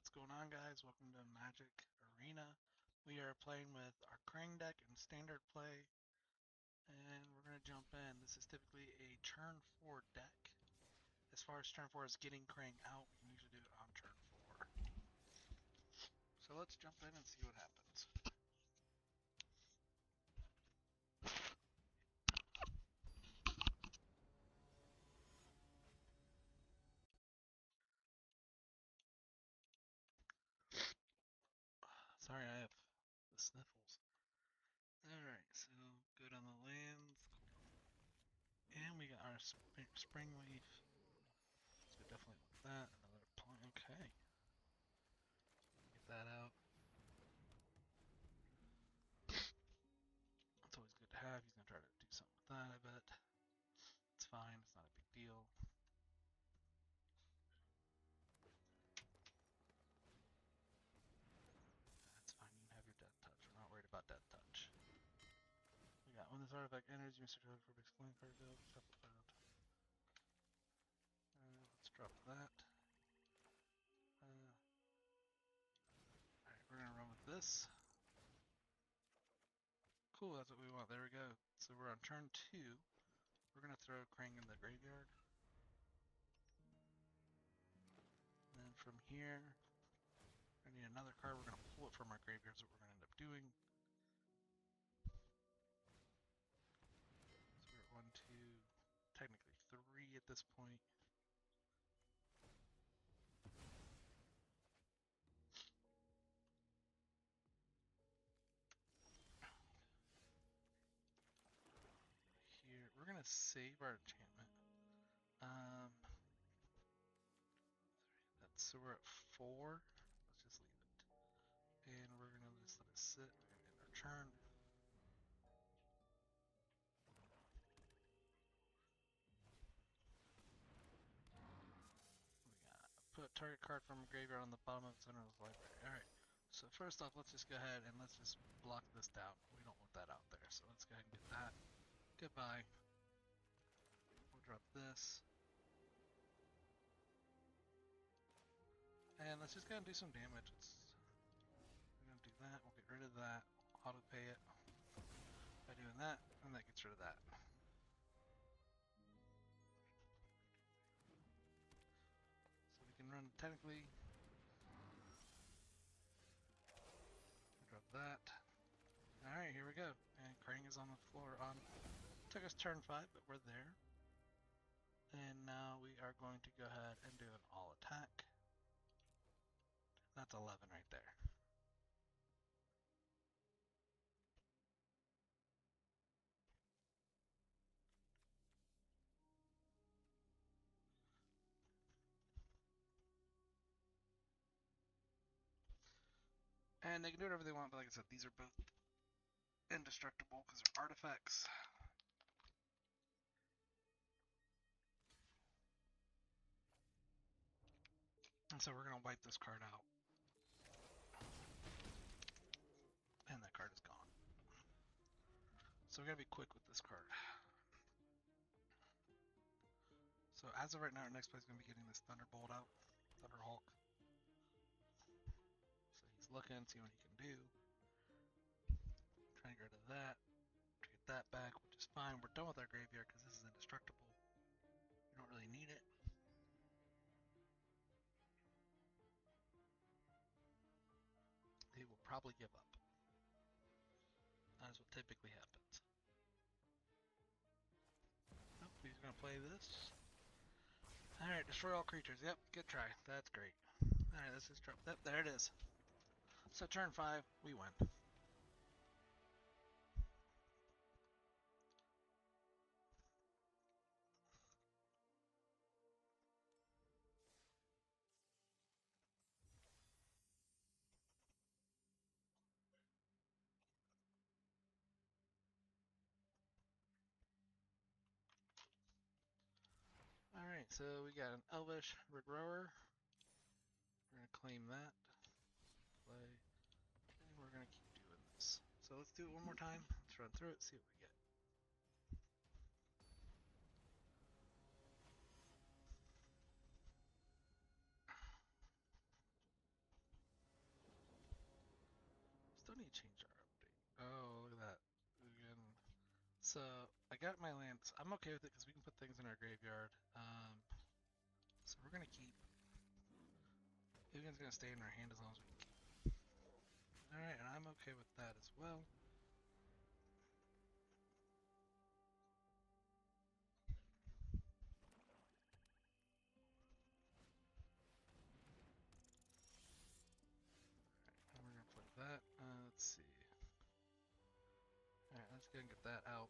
What's going on, guys? Welcome to MTG Arena. We are playing with our Krang deck in standard play, and we're going to jump in. This is typically a turn 4 deck. As far as turn 4 is getting Krang out, we can usually do it on turn 4. So let's jump in and see what happens. Sorry, I have the sniffles. Alright, so good on the lands. And we got our spring leaf. So we definitely want that. Another point. Okay. Get that out. It's always good to have. He's going to try to do something with that, I bet. It's fine. It's not a big deal. That's fine. You can have your death touch. We're not worried about death touch. We got when this artifact enters, you must search for big explain card build. Let's drop that. Alright, we're going to run with this. Cool, that's what we want. There we go. So we're on turn 2. We're going to throw Krang in the graveyard. And then from here, I need another card. We're going to pull it from our graveyard. That's what we're going to end up doing. So we're at 1, 2, technically 3 at this point. Here, we're going to save our enchantment. So we're at 4. Let's just leave it. And we're going to just let it sit. We're going to end our turn. We got put target card from a graveyard on the bottom of the center of the library. Alright, so first off, let's just go ahead and let's just block this down. We don't want that out there, so let's go ahead and get that. Goodbye. We'll drop this. And let's just go ahead and do some damage. We're going to do that. We'll get rid of that. Auto pay it by doing that, and that gets rid of that. So we can run technically. Drop that. Alright, here we go. And Krang is on the floor. Took us turn 5, but we're there. And now we are going to go ahead and do an all attack. That's 11 right there. And they can do whatever they want, but like I said, these are both indestructible because they're artifacts. And so we're going to wipe this card out. And that card is gone. So we got to be quick with this card. So as of right now, our next play is going to be getting this Thunderbolt out. Thunderhawk. So he's looking, see what he can do. Trying to get rid of that. Get that back, which is fine. We're done with our graveyard because this is indestructible. We don't really need it. They will probably give up. That is what typically happens. Oh, he's going to play this. Alright, destroy all creatures. Yep, good try. That's great. Alright, let's just drop that. There it is. So turn 5, we win. Alright, so we got an Elvish Regrower. We're going to claim that. Play. And we're going to keep doing this. So let's do it one more time. Let's run through it, see what we get. So I got my lands. I'm okay with it because we can put things in our graveyard. So we're gonna keep. Egan's gonna stay in our hand as long as we can keep. All right, and I'm okay with that as well. And we're gonna play that. Let's see. All right, let's go and get that out.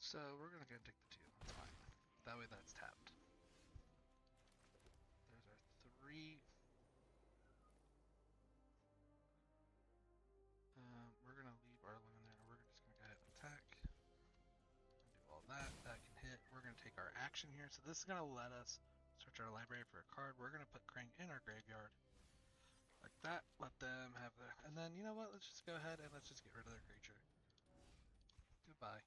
So we're gonna go and take the 2. That's fine. That way that's tapped. There's our 3. We're gonna leave our land there. We're just gonna go ahead and attack. Do all that. That can hit. We're gonna take our action here. So this is gonna let us search our library for a card. We're gonna put Krang in our graveyard. Like that. Let them have their. And then you know what? Let's just go ahead and let's just get rid of their creature. Goodbye.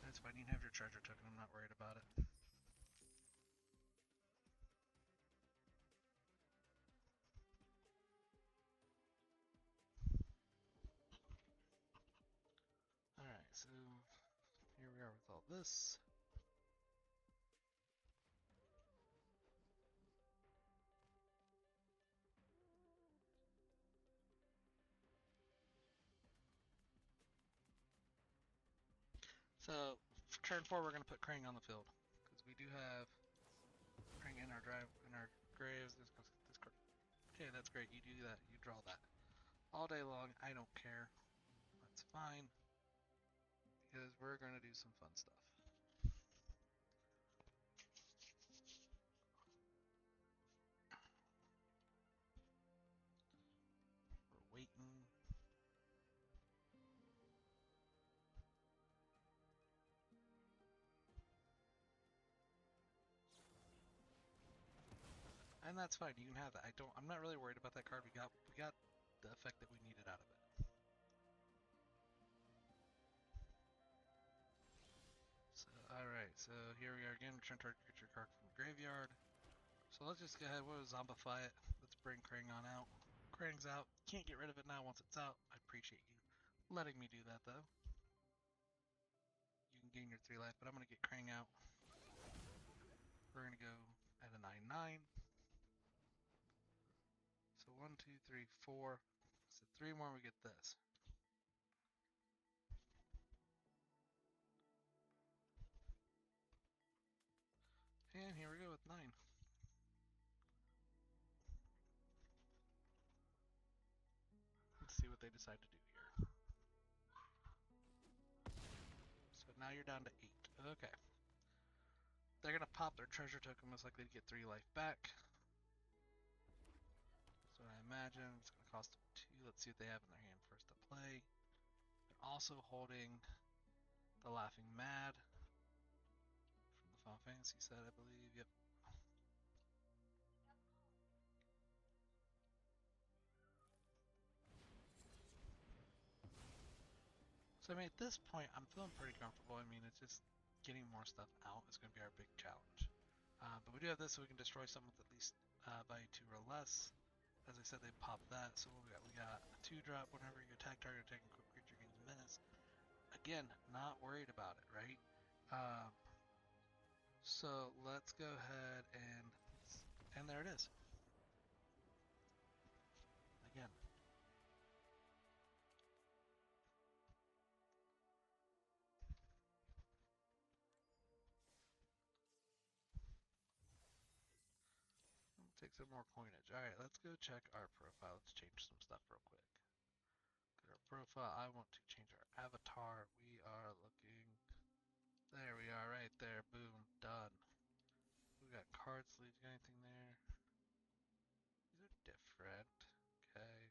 That's fine. You can have your treasure token. I'm not worried about it. Alright, so here we are with all this. So, for turn 4, we're going to put Krang on the field. Because we do have Krang in our graves. This card. Okay, that's great. You do that. You draw that. All day long, I don't care. That's fine. Because we're going to do some fun stuff. We're waiting. And that's fine. You can have that. I'm not really worried about that card. We got the effect that we needed out of it. So, alright, so here we are again. Return target creature card from the graveyard. So let's just go ahead. We'll zombify it. Let's bring Krang on out. Krang's out. Can't get rid of it now once it's out. I appreciate you letting me do that though. You can gain your 3 life, but I'm going to get Krang out. We're going to go at a 9/9. So 1, 2, 3, 4. So 3 more, we get this. And here we go with 9. Let's see what they decide to do here. So now you're down to 8. Okay. They're going to pop their treasure token, most likely to get 3 life back. So I imagine it's going to cost them 2. Let's see what they have in their hand first to play. They're also holding the Laughing Mad from the Final Fantasy set, I believe. Yep. So I mean, at this point, I'm feeling pretty comfortable. I mean, it's just getting more stuff out is going to be our big challenge. But we do have this, so we can destroy something with at least value 2 or less. As I said, they popped that. So what we got? We got a 2-drop. Whenever you attack target, attacking creature gains menace. Again, not worried about it, right? So let's go ahead and there it is. Again. Take some more coinage. Alright, let's go check our profile. Let's change some stuff real quick. Go to our profile. I want to change our avatar. We are looking. There we are, right there. Boom. Done. We got card sleeves. Got anything there? These are different. Okay.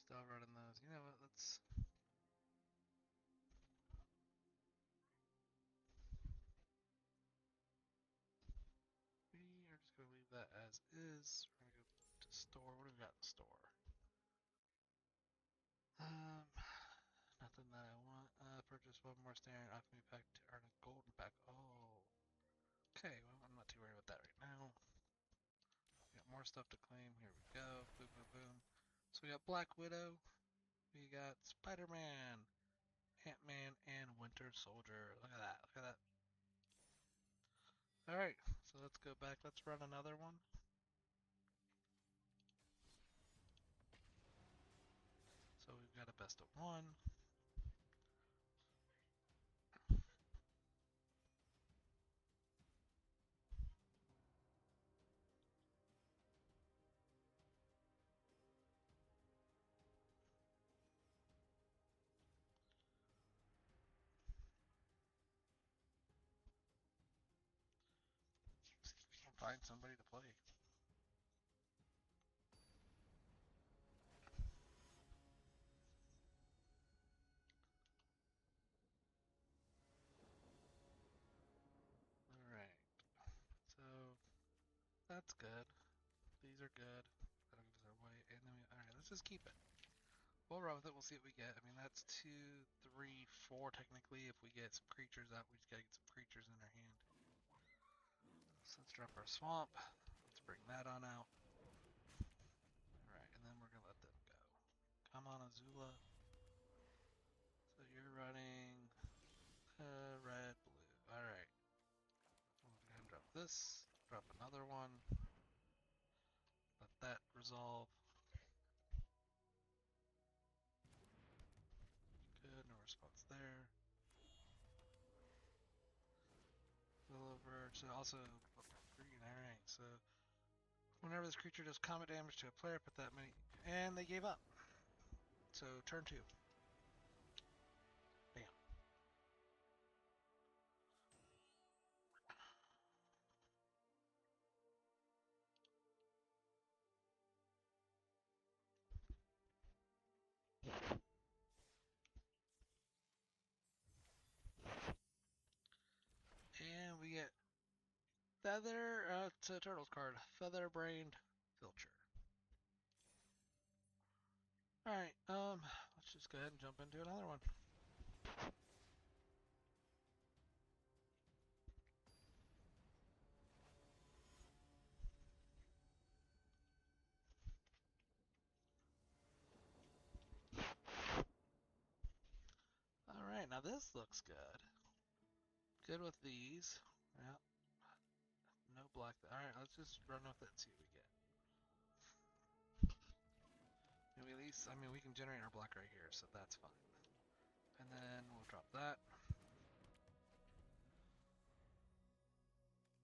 Still running those. You know what? Let's. We are just going to leave that as is. We're going to go to store. What do we got in the store? Purchase one more standard alchemy pack to earn a golden pack. Oh. Okay, well, I'm not too worried about that right now. We got more stuff to claim. Here we go. Boom, boom, boom. So we got Black Widow. We got Spider-Man, Ant-Man, and Winter Soldier. Look at that. Look at that. Alright, so let's go back. Let's run another one. So we've got a best of one. See if we can find somebody to play. Alright, so that's good. These are good. That'll give us our way. And then alright, let's just keep it. We'll run with it. We'll see what we get. I mean, that's 2, 3, 4 technically. If we get some creatures out, we just gotta get some creatures in our hand. So let's drop our swamp. Let's bring that on out. Alright, and then we're gonna let them go. Come on, Azula. So you're running red, blue. Alright. We'll go ahead and drop this. Drop another one. Let that resolve. Good, no response there. Over to also green. Alright, so whenever this creature does combat damage to a player, put that many. And they gave up. So turn 2. Bam. And we get Feather, it's a Turtles card. Feather-brained Filcher. Alright, let's just go ahead and jump into another one. Alright, now this looks good. Good with these. Yeah. No black. Alright, let's just run with it and see what we get. And we at least, I mean, we can generate our black right here, so that's fine. And then we'll drop that.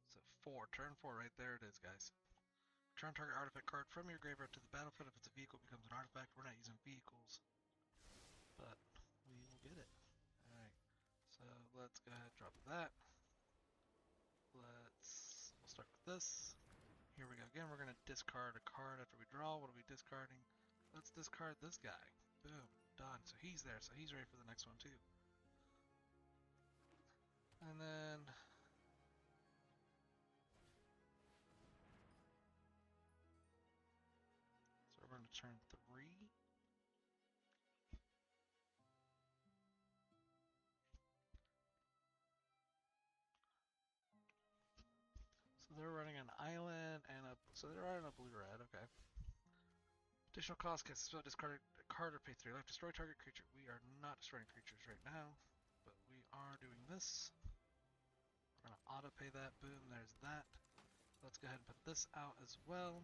So 4, turn 4, right there it is, guys. Return target artifact card from your graveyard to the battlefield. If it's a vehicle, it becomes an artifact. We're not using vehicles, but we will get it. Alright, so let's go ahead and drop that. We'll start with this. Here we go again. We're going to discard a card after we draw. What are we discarding? Let's discard this guy. Boom, done. So he's there, so he's ready for the next one too. And then so we're going to turn 3. So they're running an island and so they're running a blue-red, okay. Additional cost, cast spell, discard a card or pay 3 life, destroy target creature. We are not destroying creatures right now, but we are doing this. We're gonna auto pay that, boom, there's that. Let's go ahead and put this out as well.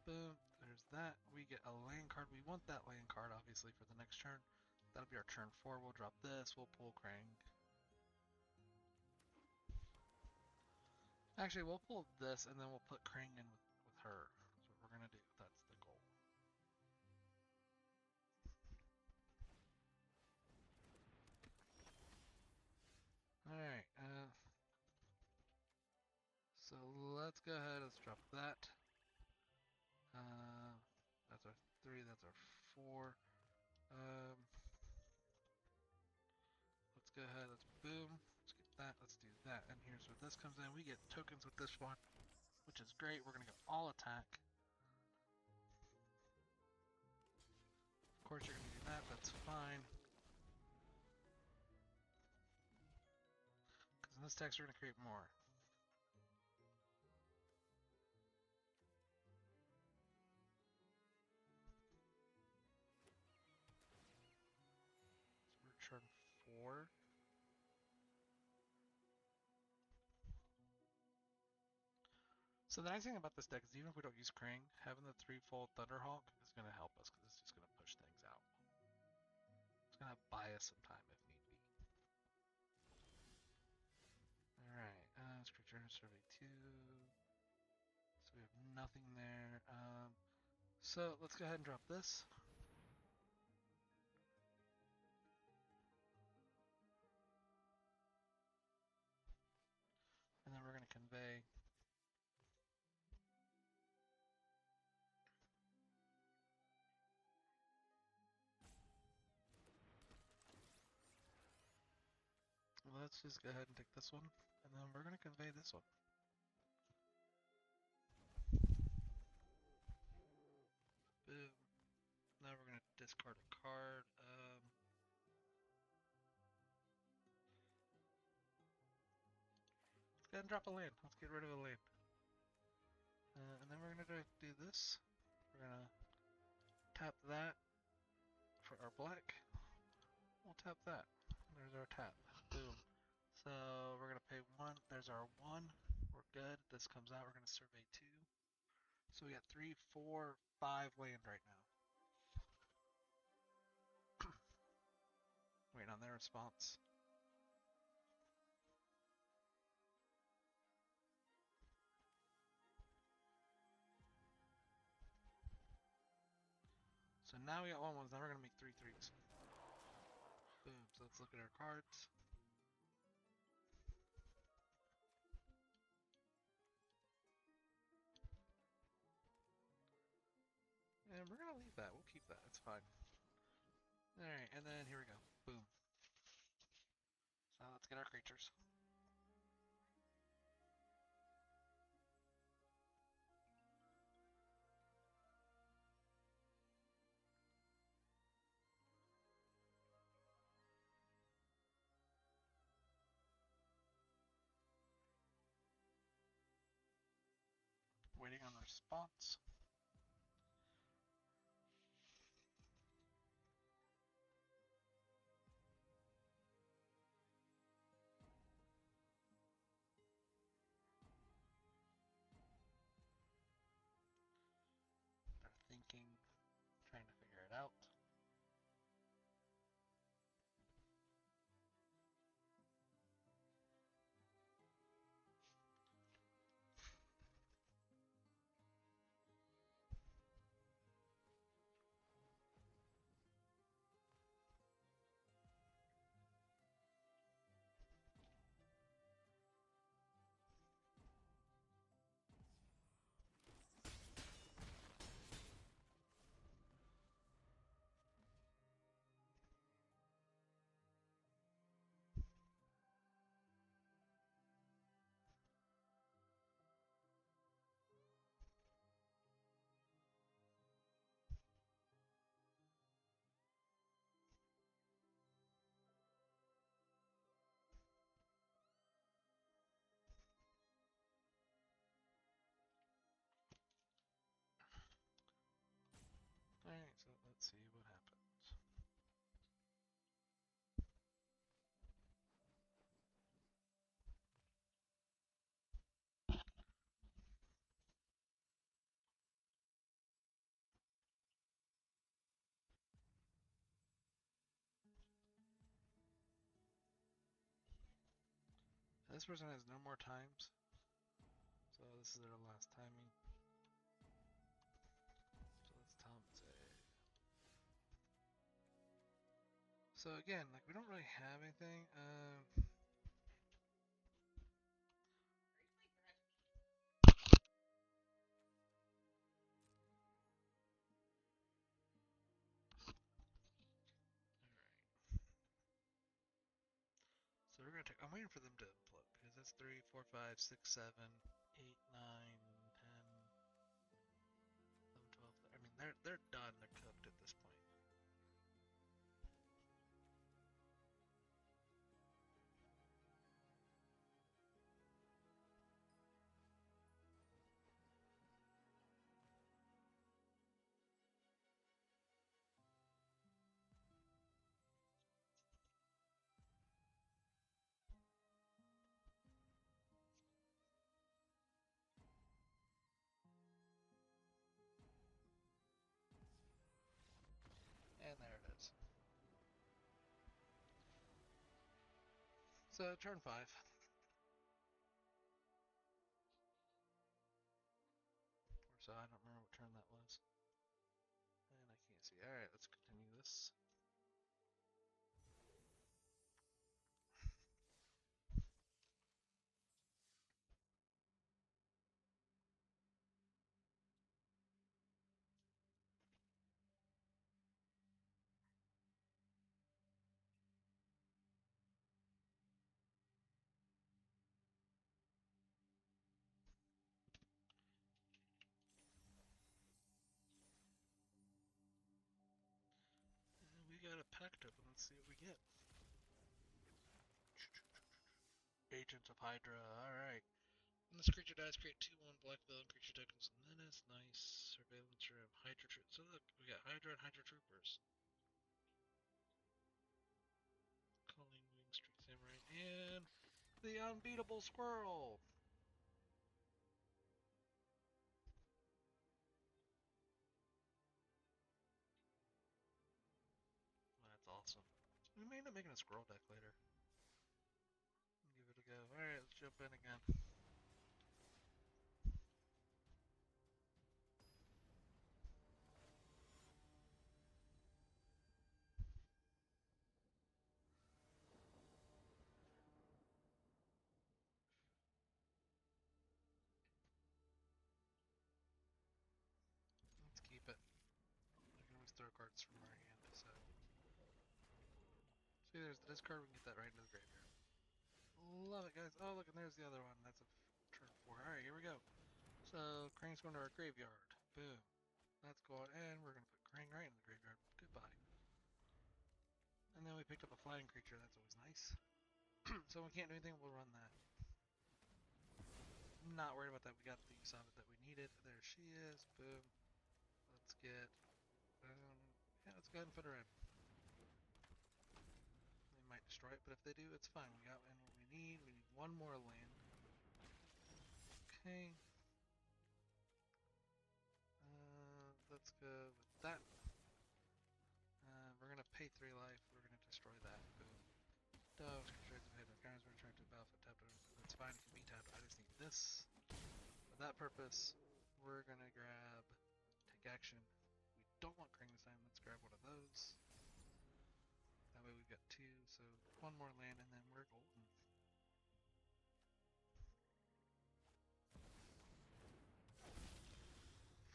Boom, there's that. We get a land card. We want that land card, obviously, for the next turn. That'll be our turn 4. We'll drop this. We'll pull Krang. Actually, we'll pull this, and then we'll put Krang in with her. That's what we're going to do. That's the goal. Alright, so let's go ahead. Let's drop that. That's our 3. That's our 4. Let's go ahead. Let's boom. Let's get that. Let's do that. And here's where this comes in. We get tokens with this one, which is great. We're going to go all attack. Of course, you're going to do that. That's fine. this deck's are going to create more. So we're turn 4. So the nice thing about this deck is even if we don't use Krang, having the 3-fold Thunderhawk is going to help us because it's just going to push things out. It's going to buy us some time if need be. Alright, Scripture Survey 2. So we have nothing there. So let's go ahead and drop this. And then we're going to convey. Let's just go ahead and take this one. And then we're going to convey this one. Boom. Now we're going to discard a card. Let's go ahead and drop a land. Let's get rid of a land. And then we're going to do this. We're going to tap that for our black. We'll tap that. There's our tap. Boom. So we're going to pay 1. There's our 1. We're good. This comes out. We're going to survey 2. So we got 3, 4, 5 land right now. Waiting on their response. So now we got 1/1s. Now we're going to make 3 3s. Boom. So let's look at our cards. And we're going to leave that. We'll keep that. It's fine. Alright, and then here we go. Boom. So let's get our creatures. Waiting on the response. They're thinking, trying to figure it out. Alright, so let's see what happens. This person has no more times, so this is their last timing. So let's compensate. So again, like we don't really have anything. So we're gonna take. I'm waiting for them to implode because that's 3, 4, 5, 6, 7, 8, 9, 10, 11, 12. I mean, they're done. They're cooked at this point. So turn 5. Or so, I don't remember what turn that was. And I can't see. Alright, let's continue this. And we got a pact open. Let's see what we get. Agents of Hydra. Alright. When this creature dies, create 2/1 black villain creature tokens. Menace, nice. Surveillance room. Hydra troops. So look, we got Hydra and Hydra troopers. Calling Wing Street Samurai. And the unbeatable squirrel. That's awesome. We may end up making a squirrel deck later. Give it a go. Alright, let's jump in again. Let's keep it. We can always throw cards from our hand, so. See, there's the discard. We can get that right into the graveyard. Love it, guys. Oh, look, and there's the other one. That's a turn 4. Alright, here we go. So, Krang's going to our graveyard. Boom. That's going, and we're going to put Krang right in the graveyard. Goodbye. And then we picked up a flying creature. That's always nice. So when we can't do anything, we'll run that. Not worried about that. We got the use of it that we needed. There she is. Boom. Let's get. Yeah, let's go ahead and put her in. They might destroy it, but if they do, it's fine. We got in what we need. We need one more land. Okay. Let's go with that. We're gonna pay 3 life. We're gonna destroy that. Boom. Dogs, constraints of hidden guys, we're trying to battlefield tapped. That's fine, it can be tapped. I just need this. For that purpose, we're gonna grab take action. We don't want Krang this time. Let's grab one of those. That way we've got 2, so one more land and then we're golden.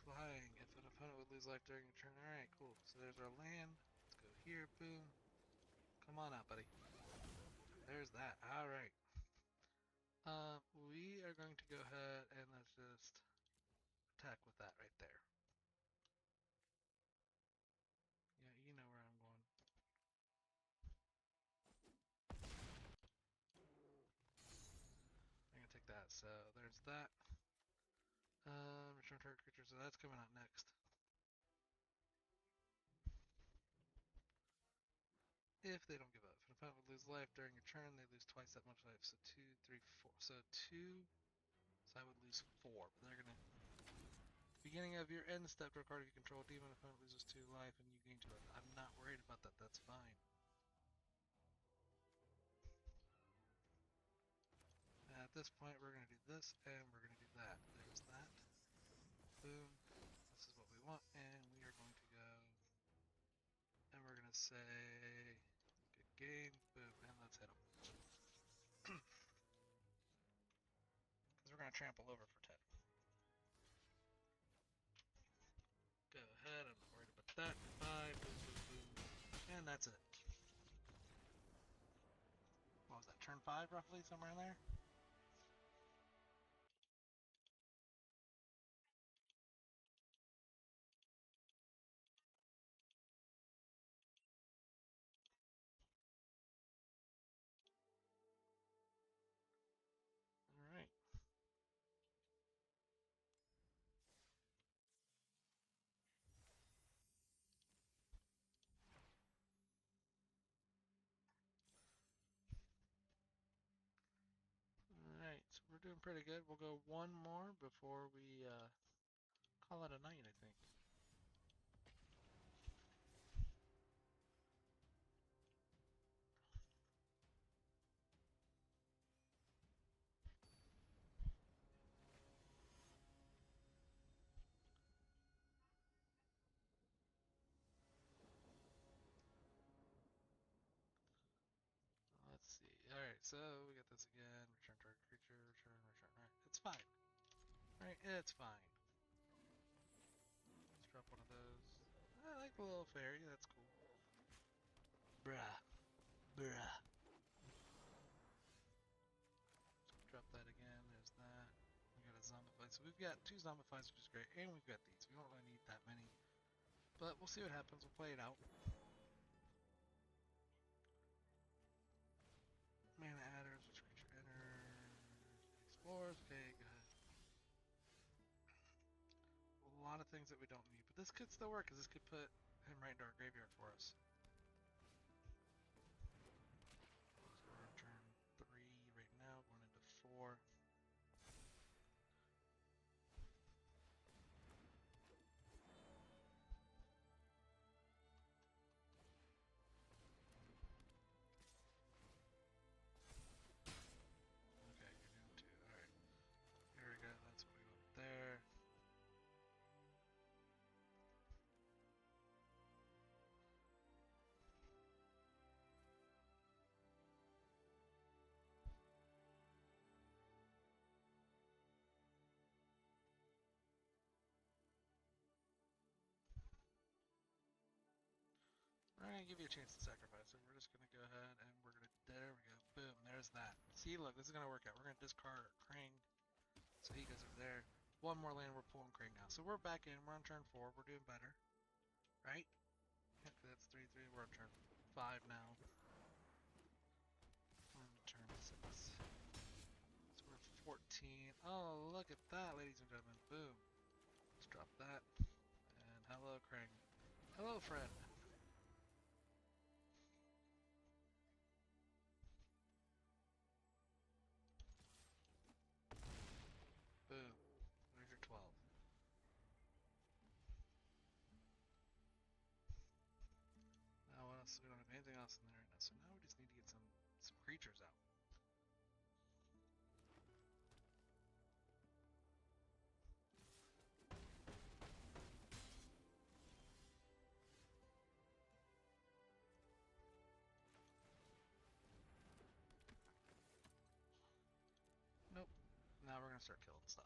Flying. If an opponent would lose life during a turn. Alright, cool. So there's our land. Let's go here. Boom. Come on out, buddy. There's that. Alright. We are going to go ahead and let's just attack with that right there. Yeah, you know where I'm going. I'm gonna take that. So there's that. Return target creature. So that's coming out next. If they don't give up. If an opponent would lose life during a turn, they lose twice that much life. So 2, 3, 4. So 2. So I would lose 4. But they're gonna. Beginning of your end step, draw a card if you control a demon. Opponent loses 2 life and you gain 2 life. I'm not worried about that. That's fine. At this point, we're gonna do this and we're gonna do that. There's that. Boom. This is what we want, and we are going to go. And we're gonna say, good game. Boom, and let's hit them. Because we're gonna trample over for 10. Go ahead, I'm not worried about that. Bye, boom, boom, boom. And that's it. What was that, turn 5 roughly, somewhere in there? Alright. Alright, so we're doing pretty good. We'll go one more before we call it a night, I think. so we got this again. Return target creature, return. Alright, it's fine. Alright, it's fine. Let's drop one of those. I like the little fairy, that's cool. Bruh. Drop that again, there's that. We got a zombify. So we've got 2 zombifies, which is great, and we've got these. We don't really need that many. But we'll see what happens, we'll play it out. Mana adders, which creature enters? Explores, okay, go ahead. A lot of things that we don't need, but this could still work, because this could put him right into our graveyard for us. So we're on turn 3 right now, going into 4. Okay, you're doing 2, alright. Here we go, that's what we want there. We're gonna give you a chance to sacrifice, so we're just gonna go ahead and we're gonna, there we go, boom, there's that. See, look, this is gonna work out. We're gonna discard our Krang, so he goes over there. 1 more land, we're pulling Krang now. So we're back in, we're on turn 4, we're doing better, right? Yep, that's 3-3, we're on turn 5 now. We're on turn 6. So we're 14. Oh, look at that, ladies and gentlemen, boom. Let's drop that, and hello, Krang. Hello, friend. Boom. There's your 12. Now what else? We don't have anything else in there right now, so now we just need to get some creatures out. Nope. Now we're gonna start killing stuff.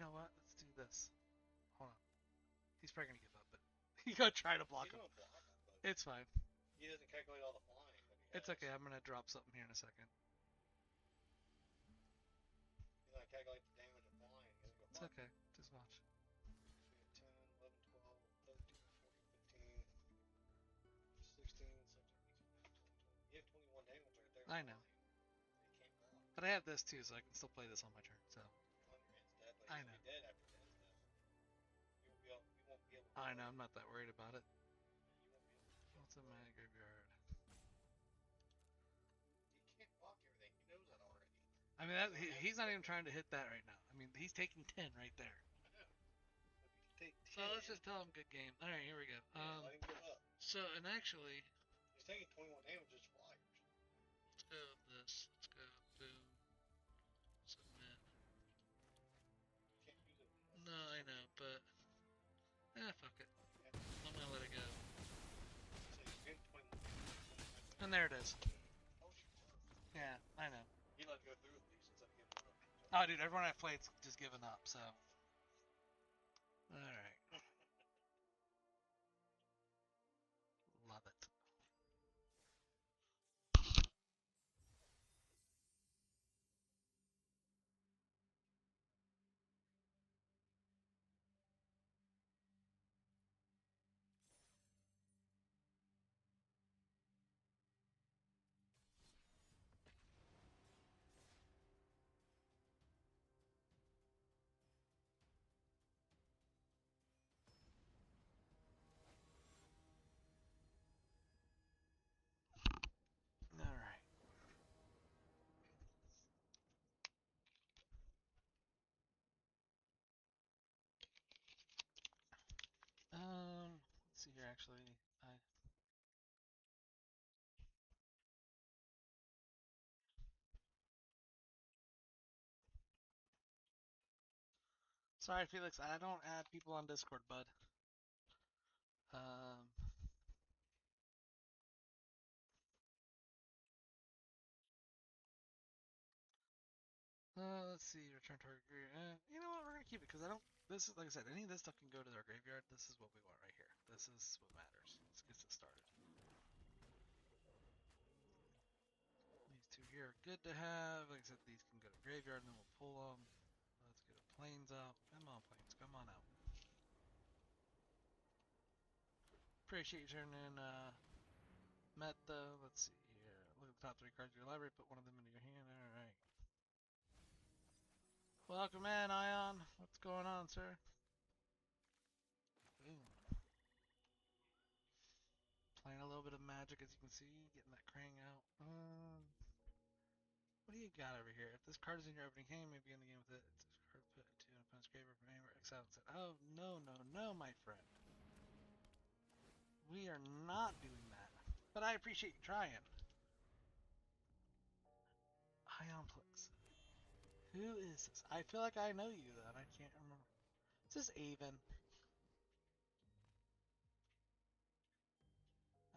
know what? Let's do this. Hold on. He's probably gonna give up, but he's gonna try to block him. It's fine. He doesn't calculate all the flying. It's okay. I'm gonna drop something here in a second. He's not calculate the damage of flying. It's okay. Just watch. So 10, 11, 12, 13, 14, 15, 16, 17, 18, 19, 20. You have 21 damage right there. I know. You can't block. But I have this too, so I can still play this on my turn. So. On your end's dead, but I he's know. gonna be dead after the end's dead. You won't be able to. I know. I'm not that worried about it. You won't be able to. What's in my graveyard? You can't block everything. He knows that already. I mean, he's not even trying to hit that right now. I mean, he's taking 10 right there. Take 10, so let's just tell him good game. All right, here we go. Let him give up. So, and actually, he's taking 21 damage just flyers. Let's go with this. Let's go. Boom. Submit. Can't use it. No, I know, but fuck it. I'm gonna let it go. So you're getting 21. And there it is. Yeah, I know. He let it go through at least instead of giving up. Oh, dude, everyone I've played's just given up, so. Alright. Love it. Alright. Let's see here, actually. Sorry, Felix, I don't add people on Discord, bud. Let's see, return target graveyard. You know what, we're gonna keep it, because I don't, this is, like I said, any of this stuff can go to our graveyard. This is what we want right here. This is what matters. Let's get this started. These two here are good to have. Like I said, these can go to graveyard, and then we'll pull them. Let's get a planes out. Come on, planes, come on out. Appreciate you turning in, Meta. Let's see here. Look at the top 3 cards of your library, put one of them into your hand. Alright. Welcome in, Ion. What's going on, sir? Boom. Playing a little bit of Magic, as you can see. Getting that Krang out. What do you got over here? If this card is in your opening hand, maybe in the game with it. It's this card put to an opponent's graveyard from anywhere. Exile and said, oh, no, no, no, my friend. We are not doing that. But I appreciate you trying. Ionplex. Who is this? I feel like I know you, though. I can't remember. Is this Avon?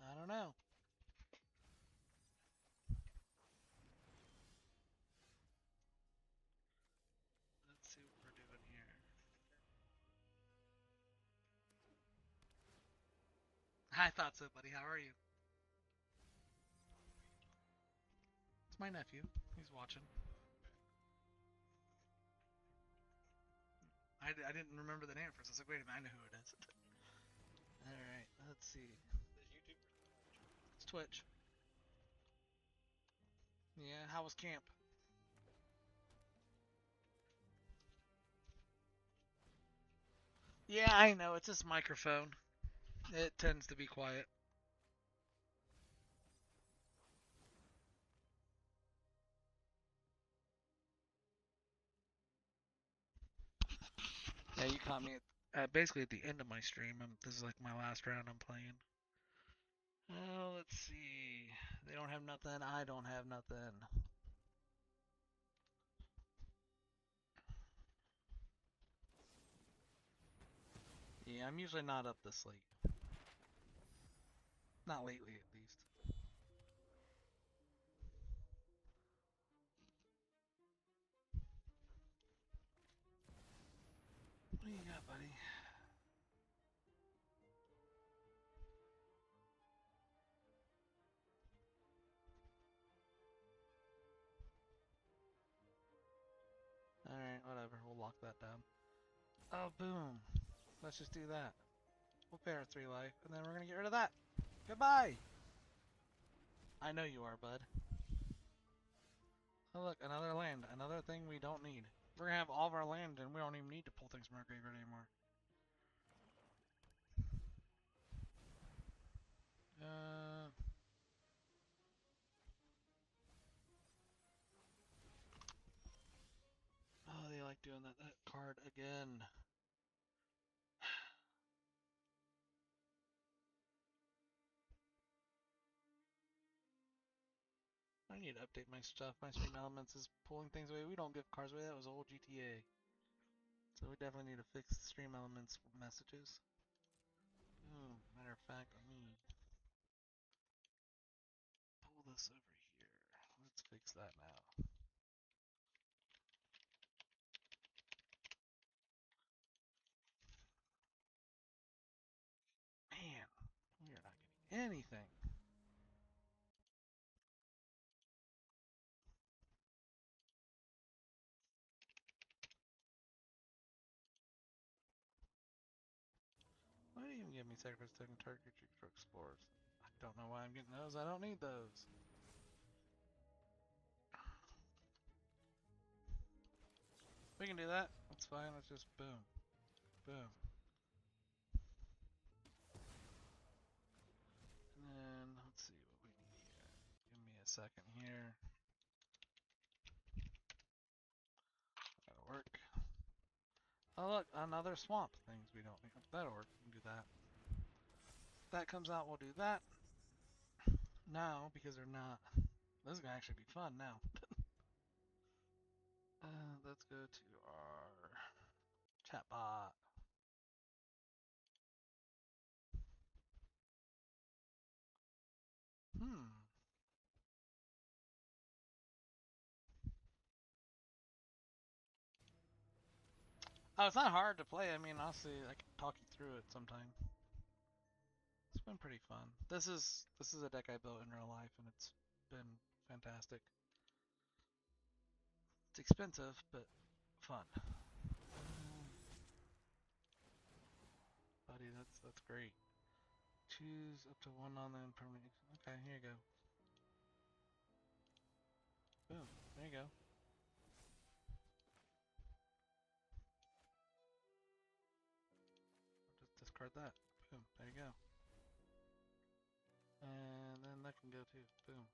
I don't know. Let's see what we're doing here. I thought so, buddy. How are you? It's my nephew. He's watching. I didn't remember the name first. I was like, wait a minute, I know who it is. Alright, let's see. It's Twitch. Yeah, how was camp? Yeah, I know. It's this microphone. It tends to be quiet. Yeah, you caught me at basically at the end of my stream. This is like my last round I'm playing. Let's see. They don't have nothing. I don't have nothing. Yeah, I'm usually not up this late. Not lately, at least. buddy. Alright, whatever. We'll lock that down. Oh, boom. Let's just do that. We'll pay our 3 life, and then we're gonna get rid of that. Goodbye! I know you are, bud. Oh, look, another land. Another thing we don't need. We're gonna have all of our land, and we don't even need to pull things from our graveyard anymore. Oh, they like doing that card again. I need to update my stuff. My stream elements is pulling things away. We don't give cards away. That was old GTA. So we definitely need to fix the stream elements messages. Boom. Matter of fact, let me pull this over here. Let's fix that now. Man, we are not getting anything. Why do you even give me sacrifice token target creature for explorers? I don't know why I'm getting those. I don't need those. We can do that. That's fine. Let's just boom. Boom. And then let's see what we need here. Give me a second here. That'll work. Oh look, another swamp things we don't need. That'll work. We can do that. If that comes out, we'll do that. Now, because they're not. This is gonna actually be fun now. Let's go to our chat bot. Oh, it's not hard to play. I mean, honestly, I can talk you through it sometime. It's been pretty fun. This is a deck I built in real life, and it's been fantastic. It's expensive, but fun. Buddy, that's great. Choose up to one non-land permanent. Okay, here you go. Boom. There you go. Just discard that. Boom. There you go. And then that can go too. Boom.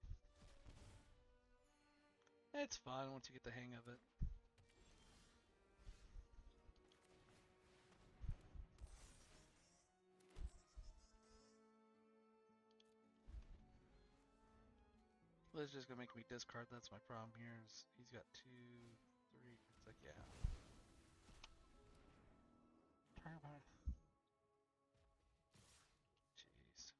It's fun once you get the hang of it. It's just gonna make me discard. That's my problem here. Is he's got 2, 3. It's like, yeah. Jeez.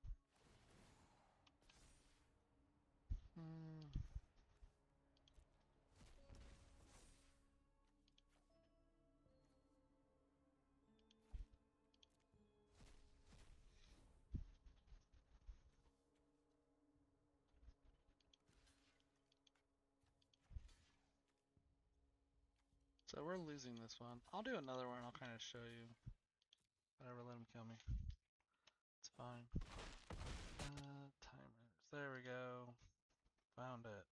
So we're losing this one. I'll do another one. I'll kind of show you. Whatever, let him kill me. It's fine. Timers. There we go. Found it.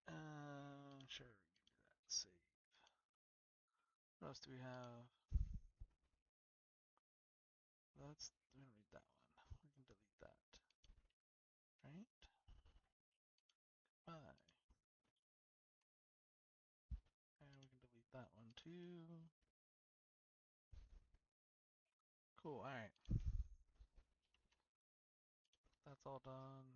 Alright, sure, we can do that. Save. What else do we have? We don't need that one. We can delete that. Right? Bye. And we can delete that one 2. Cool, alright. That's all done.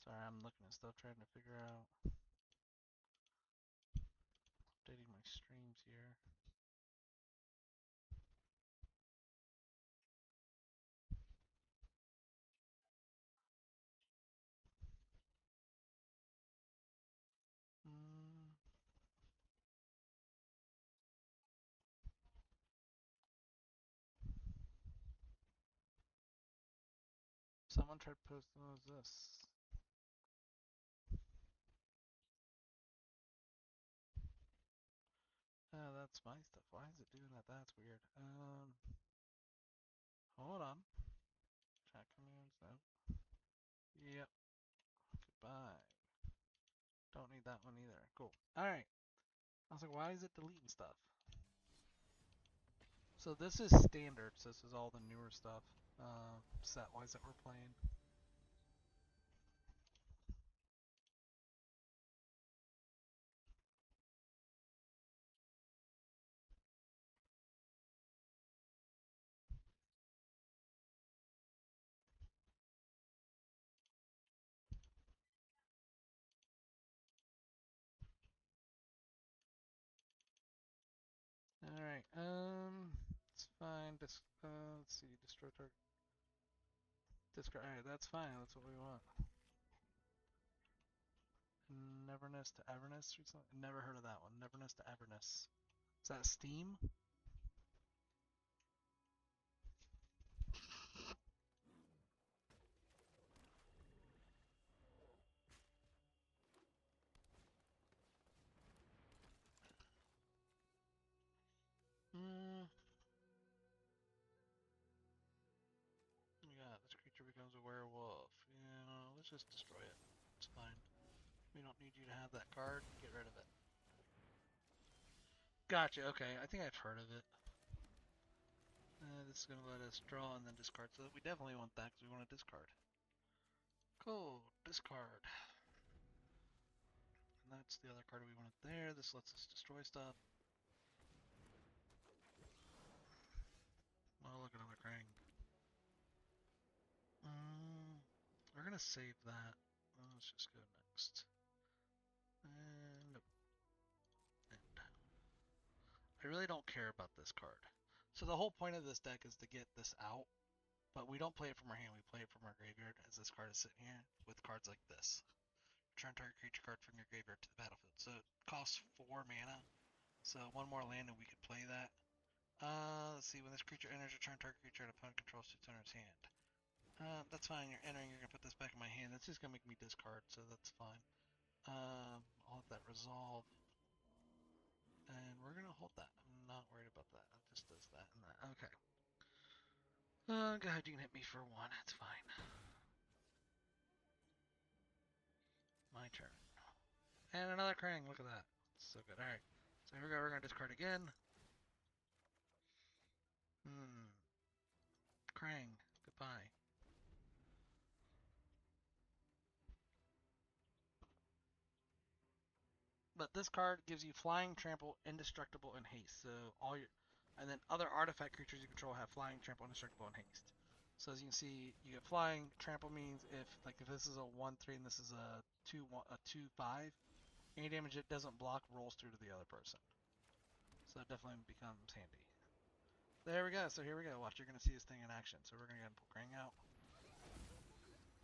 Sorry, I'm looking at stuff trying to figure out. Updating my streams here. Someone tried posting, what was this? Oh, that's my stuff. Why is it doing that? That's weird. Hold on. Chat commands, no. Yep. Goodbye. Don't need that one either. Cool. Alright. I was like, why is it deleting stuff? So this is standard, so this is all the newer stuff, set-wise that we're playing. Alright, it's fine. Let's see, destroy target. Discard. Alright, that's fine. That's what we want. Neverness to Everness or something? Never heard of that one. Neverness to Everness. Is that Steam? Yeah, this creature becomes a werewolf. Yeah, let's just destroy it. It's fine. We don't need you to have that card. Get rid of it. Gotcha, okay. I think I've heard of it. This is going to let us draw and then discard. So we definitely want that because we want to discard. Cool. Discard. And that's the other card we wanted there. This lets us destroy stuff. Oh, look at another Krang. We're going to save that. Let's just go next. And nope. And I really don't care about this card. So the whole point of this deck is to get this out, but we don't play it from our hand. We play it from our graveyard as this card is sitting here with cards like this. Return target creature card from your graveyard to the battlefield. So it costs 4 mana. So one more land and we could play that. Let's see. When this creature enters, return target creature an opponent controls to its owner's hand. That's fine. You're entering. You're gonna put this back in my hand. That's just gonna make me discard, so that's fine. I'll let that resolve, and we're gonna hold that. I'm not worried about that. It just does that and that. Okay. Go ahead. You can hit me for 1. That's fine. My turn. And another Krang. Look at that. So good. All right. So here we go. We're gonna discard again. Krang. Goodbye. But this card gives you flying, trample, indestructible, and haste. So all your, and then other artifact creatures you control have flying, trample, indestructible, and haste. So as you can see, you get flying. Trample means if this is a 1/3 and this is a 2/5, any damage it doesn't block rolls through to the other person. So it definitely becomes handy. There we go. So here we go. Watch, you're gonna see this thing in action. So we're gonna go and pull Krang out.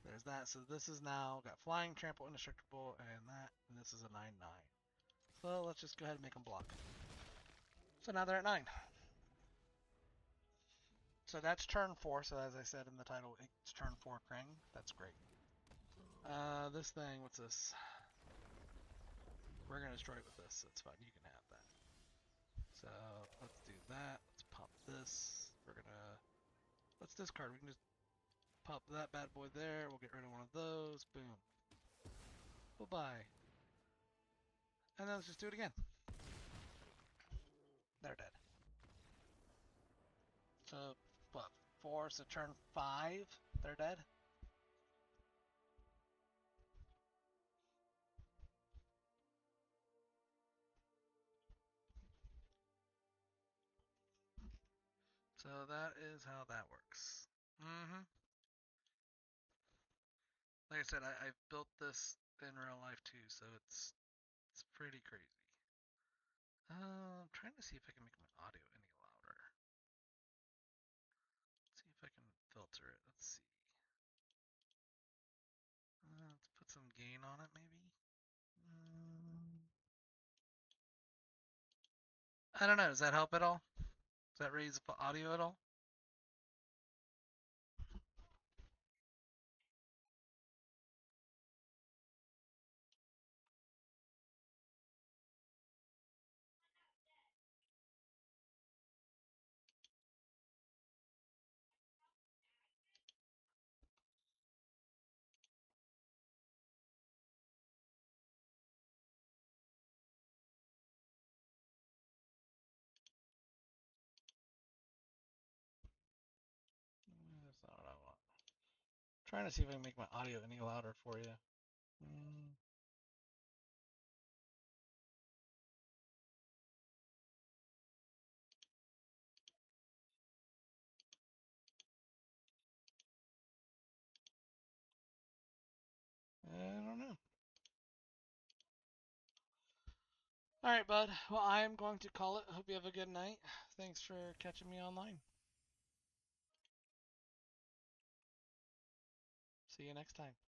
There's that. So this is now got flying, trample, indestructible, and that. And this is a 9/9. So let's just go ahead and make them block. So now they're at 9. So that's turn 4. So as I said in the title, it's turn 4 Krang. That's great. This thing, what's this? We're gonna destroy it with this. That's fine. You can have that. So let's do that. Let's pop this. Let's discard. We can just pop that bad boy there. We'll get rid of one of those. Boom. Bye-bye. And then let's just do it again. They're dead. So what? 4. So turn 5. They're dead. So that is how that works. Mm-hmm. Like I said, I've built this in real life too, so it's pretty crazy. I'm trying to see if I can make my audio any louder. Let's see if I can filter it. Let's see. Let's put some gain on it, maybe. I don't know. Does that help at all? Does that raise the audio at all? That's not what I want. I'm trying to see if I can make my audio any louder for you. I don't know. All right, bud. Well, I'm going to call it. Hope you have a good night. Thanks for catching me online. See you next time.